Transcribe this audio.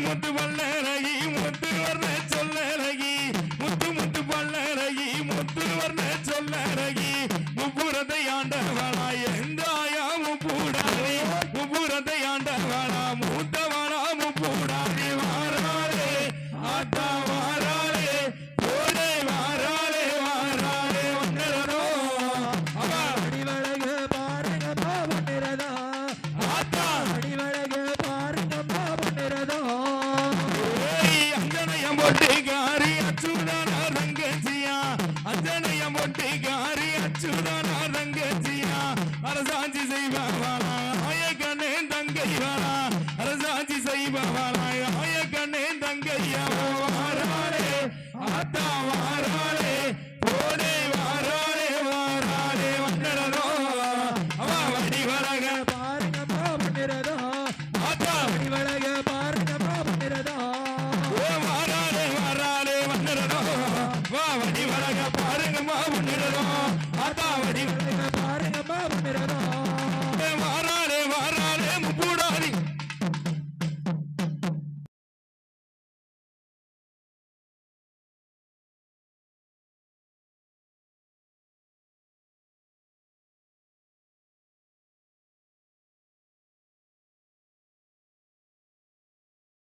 முத்து பல்லழகி முத்து வர்ண சொல்லழகி முத்து முத்து பல்லழகி முத்து வர்ண சொல்லழகி முப்புறத்தை ஆண்டவளா எந்தாயா முப்பூடாதே முப்புறத்தை ஆண்டவளா மூத்தவளா முப்பூடாதே வாராளே ஆத்தா வாராளே போடே வாராளே வாராளே வந்தரோ அவா அடிவழகு பாருங்க பாவனிரதா ஆத்தா அடிவழகு பாருங்க பாவனிரதா அஞ்சனையம் பொட்டிகாரி அச்சுதானா தங்கச்சியா அஞ்சனையம் பொட்டிகாரி அச்சுதானா தங்கச்சியா அரசாட்சி செய்பவளா ஆயக்கண்ணே தங்கைவளா அரசாட்சி செய்பவளா ஆயக்கண்ணே தங்கையா வாராளே ஆத்தா வாராளே போடே வாராளே வாராளே வந்தரோ அவா வடிவழக பாருங்க பாவனிரதா ஆத்தா அடிவழகு பாருங்க பாவனிரதா வாராளே வாராளே வந்தரோ வா வடிவழக பாருங்க மா வந்தரோ